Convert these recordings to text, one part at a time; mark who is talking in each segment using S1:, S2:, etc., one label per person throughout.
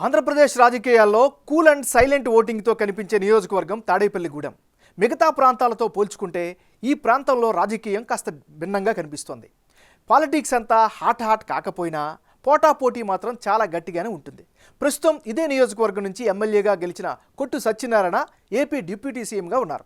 S1: ఆంధ్రప్రదేశ్ రాజకీయాల్లో cool and silent ఓటింగ్తో కనిపించే నియోజకవర్గం తాడేపల్లిగూడెం. మిగతా ప్రాంతాలతో పోల్చుకుంటే ఈ ప్రాంతంలో రాజకీయం కాస్త భిన్నంగా కనిపిస్తోంది. పాలిటిక్స్ అంతా హాట్ కాకపోయినా పోటాపోటీ మాత్రం చాలా గట్టిగానే ఉంటుంది. ప్రస్తుతం ఇదే నియోజకవర్గం నుంచి ఎమ్మెల్యేగా గెలిచిన కొట్టు సత్యనారాయణ ఏపీ డిప్యూటీ సీఎంగా ఉన్నారు.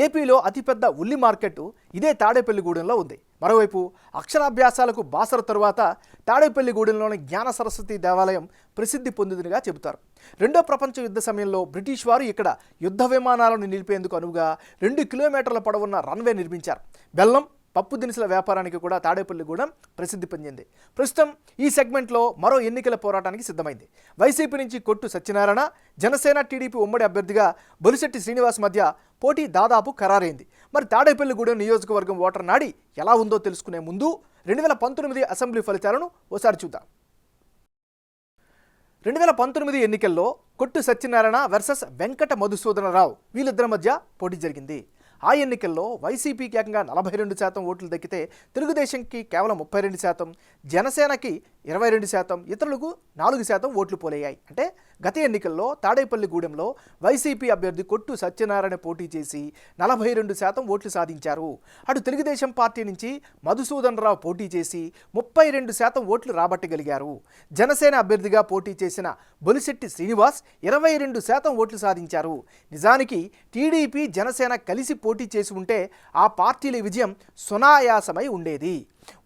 S1: ఏపీలో అతిపెద్ద ఉల్లి మార్కెట్ ఇదే తాడేపల్లిగూడెంలో ఉంది. మరోవైపు అక్షరాభ్యాసాలకు బాసర తరువాత తాడేపల్లిగూడెంలోని జ్ఞాన సరస్వతి దేవాలయం ప్రసిద్ధి పొందినదిగా చెబుతారు. రెండో ప్రపంచ యుద్ధ సమయంలో బ్రిటిష్ వారు ఇక్కడ యుద్ధ విమానాలను నిలిపేందుకు అనువుగా 2 కిలోమీటర్ల పొడవున్న రన్వే నిర్మించారు. బెల్లం పప్పు దినుసుల వ్యాపారానికి కూడా తాడేపల్లిగూడెం ప్రసిద్ధి పొందింది. ప్రస్తుతం ఈ సెగ్మెంట్లో మరో ఎన్నికల పోరాటానికి సిద్ధమైంది. వైసీపీ నుంచి కొట్టు సత్యనారాయణ, జనసేన టీడీపీ ఉమ్మడి అభ్యర్థిగా బొలిశెట్టి శ్రీనివాస్ మధ్య పోటీ దాదాపు ఖరారైంది. మరి తాడేపల్లిగూడెం నియోజకవర్గం ఓటర్ నాడి ఎలా ఉందో తెలుసుకునే ముందు 2019 అసెంబ్లీ ఫలితాలను ఓసారి చూద్దాం. 2019 ఎన్నికల్లో కొట్టు సత్యనారాయణ వర్సెస్ వెంకట మధుసూదనరావు వీళ్ళిద్దరి మధ్య పోటీ జరిగింది. ఆ ఎన్నికల్లో వైసీపీకి ఏకంగా 42% ఓట్లు దక్కితే తెలుగుదేశంకి కేవలం 32%, జనసేనకి 22%, ఇతరులకు 4% ఓట్లు పోలయ్యాయి. అంటే గత ఎన్నికల్లో తాడేపల్లిగూడెంలో వైసీపీ అభ్యర్థి కొట్టు సత్యనారాయణ పోటీ చేసి 42% ఓట్లు సాధించారు. అటు తెలుగుదేశం పార్టీ నుంచి మధుసూదనరావు పోటీ చేసి 32% ఓట్లు రాబట్టగలిగారు. జనసేన అభ్యర్థిగా పోటీ చేసిన బొలిశెట్టి శ్రీనివాస్ 22% ఓట్లు సాధించారు. నిజానికి టీడీపీ జనసేన కలిసి పోటీ చేసి ఉంటే ఆ పార్టీల విజయం సునాయాసమై ఉండేది.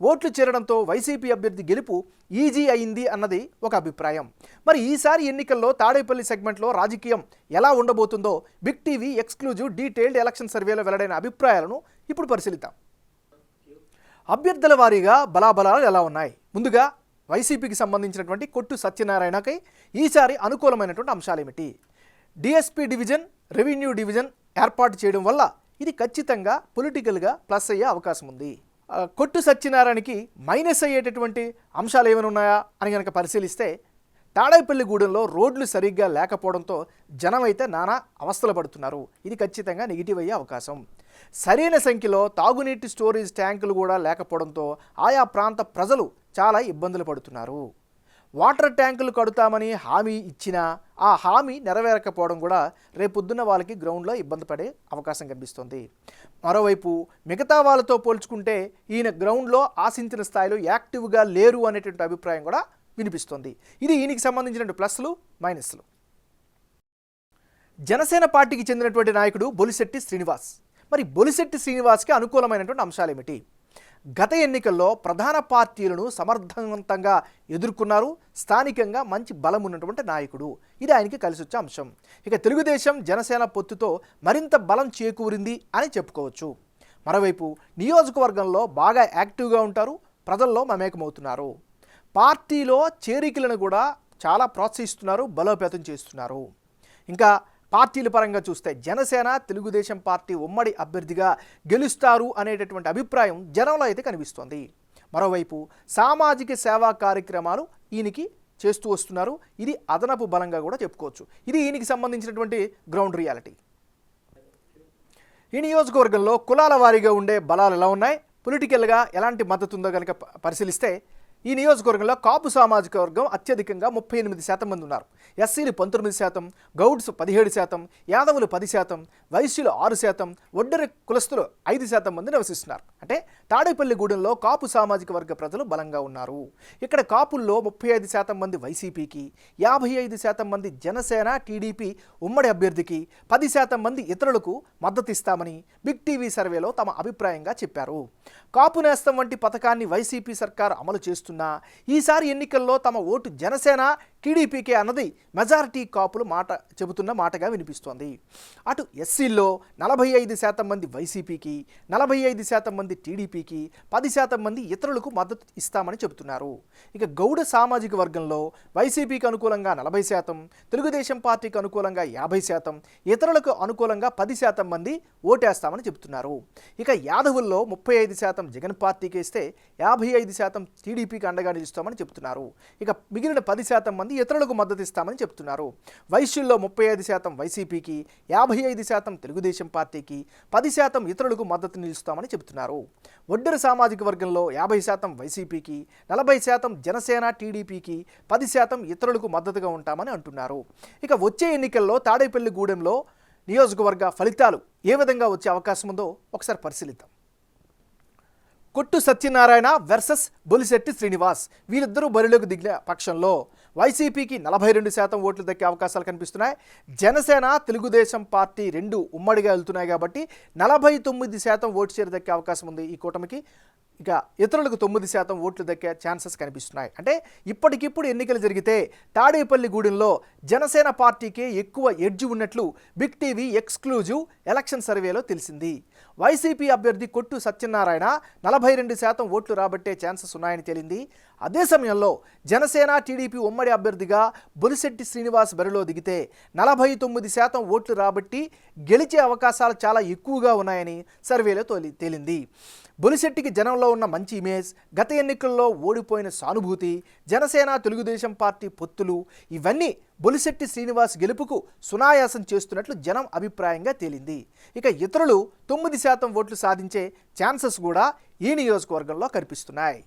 S1: ఓట్లు చేరడంతో వైసీపీ అభ్యర్థి గెలుపు ఈజీ అయింది అన్నది ఒక అభిప్రాయం. మరి ఈసారి ఎన్నికల్లో తాడేపల్లి సెగ్మెంట్లో రాజకీయం ఎలా ఉండబోతుందో Big TV exclusive detailed election సర్వేలో వెల్లడైన అభిప్రాయాలను ఇప్పుడు పరిశీలిద్దాం. అభ్యర్థుల వారీగా బలాబలాలు ఎలా ఉన్నాయి? ముందుగా వైసీపీకి సంబంధించినటువంటి కొట్టు సత్యనారాయణకి ఈసారి అనుకూలమైనటువంటి అంశాలు ఏమిటి? డిఎస్పీ డివిజన్, రెవెన్యూ డివిజన్ ఏర్పాటు చేయడం వల్ల ఇది ఖచ్చితంగా పొలిటికల్గా ప్లస్ అయ్యే అవకాశం ఉంది. కొట్టు సత్యనారాయణకి మైనస్ అయ్యేటటువంటి అంశాలు ఏమైనా ఉన్నాయా అని కనుక పరిశీలిస్తే తాడేపల్లిగూడెంలో రోడ్లు సరిగ్గా లేకపోవడంతో జనం అయితే నానా అవస్థలు పడుతున్నారు. ఇది ఖచ్చితంగా నెగిటివ్ అయ్యే అవకాశం. సరైన సంఖ్యలో తాగునీటి స్టోరేజ్ ట్యాంకులు కూడా లేకపోవడంతో ఆయా ప్రాంత ప్రజలు చాలా ఇబ్బందులు పడుతున్నారు. వాటర్ ట్యాంకులు కడుతామని హామీ ఇచ్చినా ఆ హామీ నెరవేరకపోవడం కూడా రేపొద్దున్న వాళ్ళకి గ్రౌండ్లో ఇబ్బంది పడే అవకాశం కనిపిస్తుంది. మరోవైపు మిగతా వాళ్ళతో పోల్చుకుంటే ఈయన గ్రౌండ్లో ఆశించిన స్థాయిలో యాక్టివ్గా లేరు అనేటువంటి అభిప్రాయం కూడా వినిపిస్తుంది. ఇది ఈయనకి సంబంధించిన ప్లస్లు మైనస్లు. జనసేన పార్టీకి చెందినటువంటి నాయకుడు బొలిశెట్టి శ్రీనివాస్. మరి బొలిశెట్టి శ్రీనివాస్కి అనుకూలమైనటువంటి అంశాలు ఏమిటి? గత ఎన్నికల్లో ప్రధాన పార్టీలను సమర్థవంతంగా ఎదుర్కొన్నారు. స్థానికంగా మంచి బలం ఉన్నటువంటి నాయకుడు. ఇది ఆయనకి కలిసి వచ్చే అంశం. ఇక తెలుగుదేశం జనసేన పొత్తుతో మరింత బలం చేకూరింది అని చెప్పుకోవచ్చు. మరోవైపు నియోజకవర్గంలో బాగా యాక్టివ్గా ఉంటారు, ప్రజల్లో మమేకమవుతున్నారు. పార్టీలో చేరికలను కూడా చాలా ప్రోత్సహిస్తున్నారు, బలోపేతం చేస్తున్నారు. ఇంకా పార్టీల పరంగా చూస్తే జనసేన తెలుగుదేశం పార్టీ ఉమ్మడి అభ్యర్థిగా గెలుస్తారు అనేటటువంటి అభిప్రాయం జనంలో అయితే కనిపిస్తోంది. మరోవైపు సామాజిక సేవా కార్యక్రమాలు ఈయనకి చేస్తూ వస్తున్నారు. ఇది అదనపు బలంగా కూడా చెప్పుకోవచ్చు. ఇది ఈయనకి సంబంధించినటువంటి గ్రౌండ్ రియాలిటీ. ఈ నియోజకవర్గంలో కులాల వారీగా ఉండే బలాలు ఎలా ఉన్నాయి, పొలిటికల్గా ఎలాంటి మద్దతు ఉందో కనుక పరిశీలిస్తే ఈ నియోజకవర్గంలో కాపు సామాజిక వర్గం అత్యధికంగా 38% మంది ఉన్నారు. ఎస్సీలు 19%, గౌడ్స్ 17%, యాదవులు 10%, వైశ్యులు 6%, ఒడ్డరి కులస్తులు 5% మంది నివసిస్తున్నారు. అంటే తాడేపల్లిగూడెంలో కాపు సామాజిక వర్గ ప్రజలు బలంగా ఉన్నారు. ఇక్కడ కాపుల్లో 35% మంది వైసీపీకి, 55% మంది జనసేన టీడీపీ ఉమ్మడి అభ్యర్థికి, 10% మంది ఇతరులకు మద్దతు ఇస్తామని బిగ్ టీవీ సర్వేలో తమ అభిప్రాయంగా చెప్పారు. కాపు నేస్తం వంటి పథకాన్ని వైసీపీ సర్కారు అమలు చేస్తున్నా ఈసారి ఎన్నికల్లో తమ ఓటు జనసేన టీడీపీకే అన్నది మెజారిటీ కాపులు చెబుతున్న మాటగా వినిపిస్తోంది. అటు ఎస్సీల్లో 45% మంది వైసీపీకి, 45% మంది టీడీపీకి, 10% మంది ఇతరులకు మద్దతు ఇస్తామని చెబుతున్నారు. ఇక గౌడ సామాజిక వర్గంలో వైసీపీకి అనుకూలంగా 40%, తెలుగుదేశం పార్టీకి అనుకూలంగా 50%, ఇతరులకు అనుకూలంగా 10% మంది ఓటేస్తామని చెబుతున్నారు. ఇక యాదవుల్లో 35% జగన్ పార్టీకి ఇస్తే 55% టీడీపీకి అండగా నిలుస్తామని చెబుతున్నారు. ఇక మిగిలిన 10% మంది మంది ఇతరులకు మద్దతు ఇస్తామని చెప్తున్నారు. వైశ్యుల్లో 35% వైసీపీకి, 55% తెలుగుదేశం పార్టీకి, 10% ఇతరులకు మద్దతు నిలుస్తామని చెబుతున్నారు. ఒడ్డెర సామాజిక వర్గంలో 50% వైసీపీకి, 40% జనసేన టీడీపీకి, 10% ఇతరులకు మద్దతుగా ఉంటామని అంటున్నారు. ఇక వచ్చే ఎన్నికల్లో తాడేపల్లిగూడెంలో నియోజకవర్గ ఫలితాలు ఏ విధంగా వచ్చే అవకాశం ఉందో ఒకసారి పరిశీలిద్దాం. కొట్టు సత్యనారాయణ వర్సెస్ బొలిశెట్టి శ్రీనివాస్, వీళ్ళిద్దరూ బరిలోకి దిగిన పక్షంలో వైసీపీకి 42% ఓట్లు దక్కే అవకాశాలు కనిపిస్తున్నాయి. జనసేన తెలుగుదేశం పార్టీ రెండు ఉమ్మడిగా వెళ్తున్నాయి కాబట్టి 49% ఓటు షేర్ దక్కే అవకాశం ఉంది ఈ కూటమికి. ఇక ఇతరులకు 9% ఓట్లు దక్కే ఛాన్సెస్ కనిపిస్తున్నాయి. అంటే ఇప్పటికిప్పుడు ఎన్నికలు జరిగితే తాడేపల్లిగూడెంలో జనసేన పార్టీకే ఎక్కువ ఎడ్జ్ ఉన్నట్లు బిగ్ టీవీ ఎక్స్క్లూజివ్ ఎలక్షన్ సర్వేలో తెలిసింది. వైసీపీ అభ్యర్థి కొట్టు సత్యనారాయణ 42% ఓట్లు రాబట్టే ఛాన్సెస్ ఉన్నాయని తేలింది. అదే సమయంలో జనసేన టీడీపీ ఉమ్మడి అభ్యర్థిగా బొలిశెట్టి శ్రీనివాస్ బరిలో దిగితే 49% ఓట్లు రాబట్టి గెలిచే అవకాశాలు చాలా ఎక్కువగా ఉన్నాయని సర్వేలో తేలింది. బొలిశెట్టికి జనంలో ఉన్న మంచి ఇమేజ్, గత ఎన్నికల్లో ఓడిపోయిన సానుభూతి, జనసేన తెలుగుదేశం పార్టీ పొత్తులు ఇవన్నీ బొలిశెట్టి శ్రీనివాస్ గెలుపుకు సునాయాసం చేస్తున్నట్లు జనం అభిప్రాయంగా తేలింది. ఇక ఇతరులు 9% ఓట్లు సాధించే ఛాన్సెస్ కూడా ఈ నియోజకవర్గంలో కనిపిస్తున్నాయి.